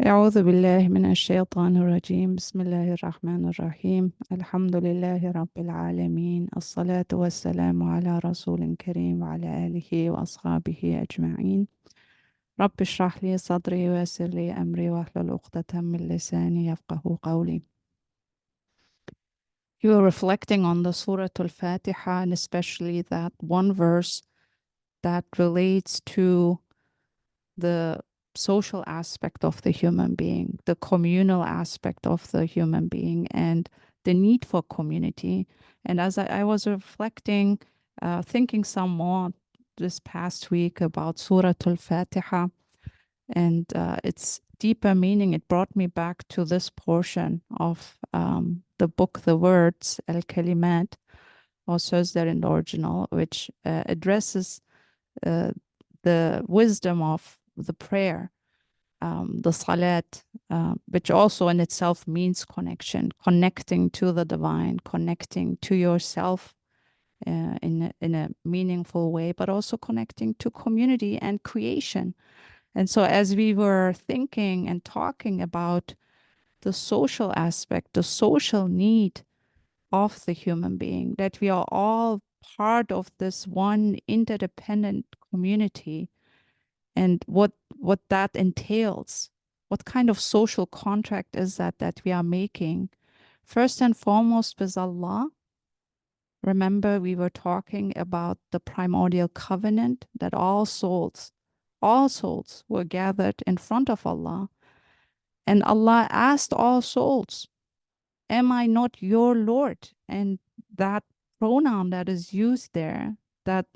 أعوذ بالله من الشيطان الرجيم بسم الله الرحمن الرحيم الحمد لله رب العالمين الصلاة والسلام على رسول كريم وعلى آله وأصحابه أجمعين رب اشرح لي صدري ويسر لي أمري واحلل عقدة من لساني يفقه قولي. You are reflecting on the Surah Al-Fatiha and especially that one verse that relates to the social aspect of the human being, the communal aspect of the human being, and the need for community. And as I was reflecting, thinking some more this past week about Surah Al-Fatiha and its deeper meaning, it brought me back to this portion of the book, the words, Al-Kalimat, also as they're in the original, which addresses the wisdom of the prayer, the salat, which also in itself means connection, connecting to the divine, connecting to yourself in a meaningful way, but also connecting to community and creation. And so as we were thinking and talking about the social aspect, the social need of the human being, that we are all part of this one interdependent community, and what that entails, what kind of social contract is that we are making, first and foremost with Allah. Remember, we were talking about the primordial covenant that all souls were gathered in front of Allah, and Allah asked all souls, am I not your Lord? And that pronoun that is used there, that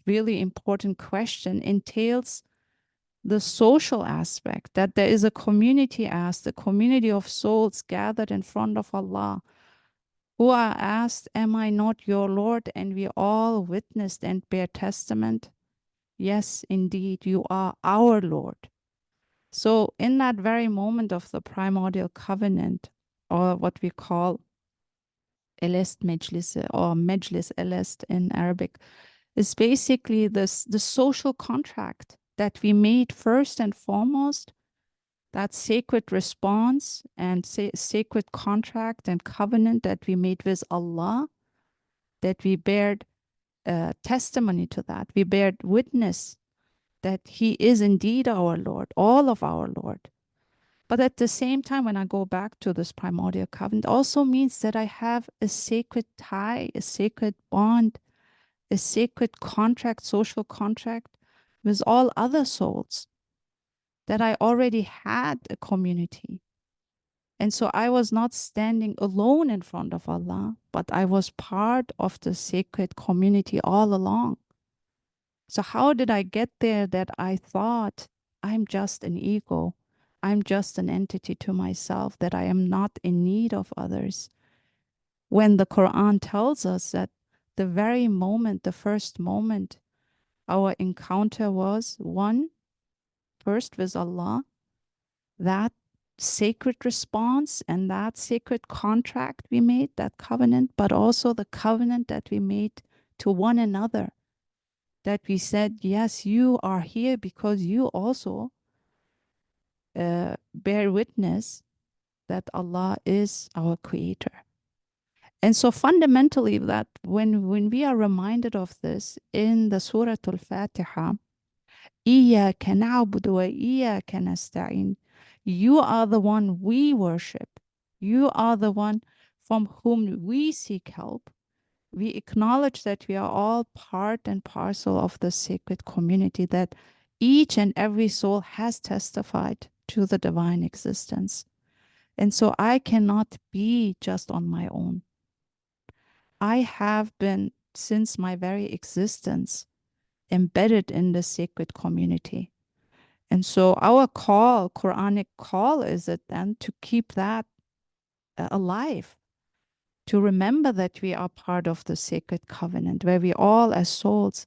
really important question, entails the social aspect, that there is a community asked, a community of souls gathered in front of Allah, who are asked, am I not your Lord? And we all witnessed and bear testament, yes, indeed, you are our Lord. So in that very moment of the primordial covenant, or what we call Elest Mejlis, or Mejlis Elest in Arabic, is basically the social contract that we made first and foremost, that sacred response and sacred contract and covenant that we made with Allah, that we bear testimony to that. We bear witness that He is indeed our Lord, all of our Lord. But at the same time, when I go back to this primordial covenant, also means that I have a sacred tie, a sacred bond, a sacred contract, social contract with all other souls, that I already had a community. And so I was not standing alone in front of Allah, but I was part of the sacred community all along. So how did I get there that I thought I'm just an ego, I'm just an entity to myself, that I am not in need of others? When the Quran tells us that the very moment, the first moment, our encounter was one, first with Allah, that sacred response and that sacred contract we made, that covenant, but also the covenant that we made to one another, that we said, yes, you are here because you also bear witness that Allah is our creator. And so fundamentally, that when we are reminded of this in the Surah Al-Fatiha, إِيَّاكَ نَعْبُدُ وَإِيَّاكَ نَسْتَعِينُ, you are the one we worship. You are the one from whom we seek help. We acknowledge that we are all part and parcel of the sacred community, that each and every soul has testified to the divine existence. And so I cannot be just on my own. I have been, since my very existence, embedded in the sacred community. And so our call, Quranic call, is it then to keep that alive, to remember that we are part of the sacred covenant, where we all as souls,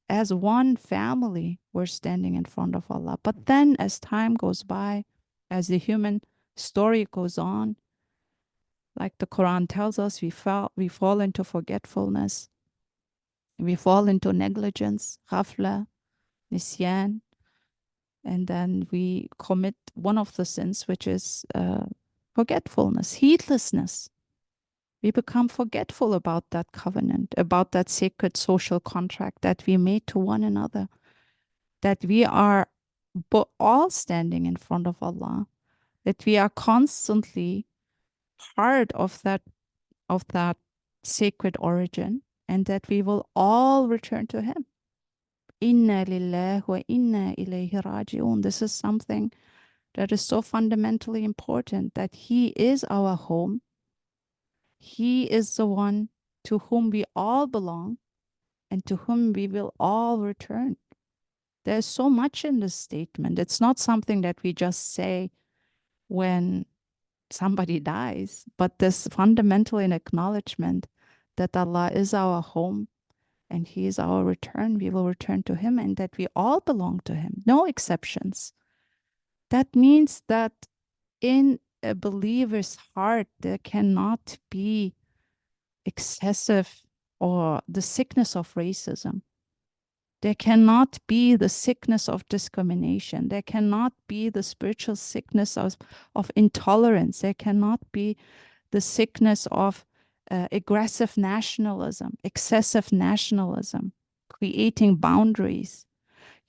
as one family, we're standing in front of Allah. But then as time goes by, as the human story goes on, like the Quran tells us, we fall into forgetfulness, we fall into negligence, ghafla, nisyan, And then we commit one of the sins, which is forgetfulness, heedlessness. We become forgetful about that covenant, about that sacred social contract that we made to one another, that we are all standing in front of Allah, that we are constantly part of that sacred origin, and that we will all return to Him. Inna lillahi wa inna ilayhi raji'un. This is something that is so fundamentally important, that He is our home. He is the one to whom we all belong and to whom we will all return. There's so much in this statement. It's not something that we just say when somebody dies, but this fundamental acknowledgement that Allah is our home and He is our return. We will return to Him, and that we all belong to Him, no exceptions. That means that in a believer's heart, there cannot be excessive or the sickness of racism. There cannot be the sickness of discrimination. There cannot be the spiritual sickness of intolerance. There cannot be the sickness of aggressive nationalism, excessive nationalism, creating boundaries.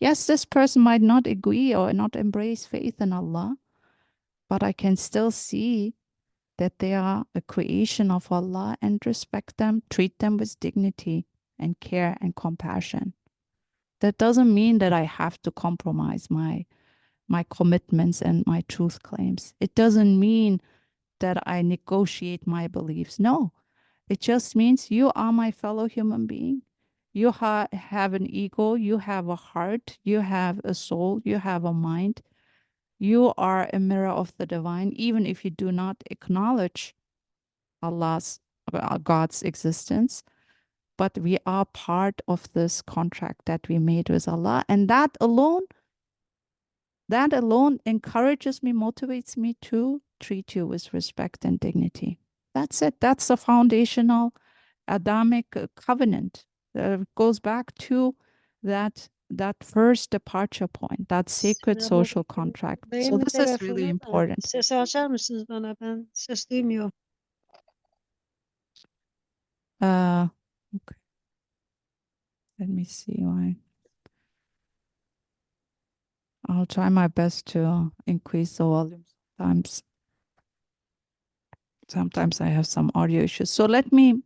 Yes, this person might not agree or not embrace faith in Allah, but I can still see that they are a creation of Allah and respect them, treat them with dignity and care and compassion. That doesn't mean that I have to compromise my commitments and my truth claims. It doesn't mean that I negotiate my beliefs. No, it just means you are my fellow human being. You have an ego, you have a heart, you have a soul, you have a mind. You are a mirror of the divine, even if you do not acknowledge God's existence. But we are part of this contract that we made with Allah. And that alone encourages me, motivates me to treat you with respect and dignity. That's it. That's the foundational Adamic covenant. Goes back to that first departure point, that sacred social contract. So Benim this is really telefona da important. ses açar mısınız bana? Ben ses duymuyorum. Okay. Let me see why. I'll try my best to increase the volume. Sometimes I have some audio issues. So let me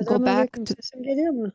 go back Selamünaleyküm. to Sesim geliyor mu?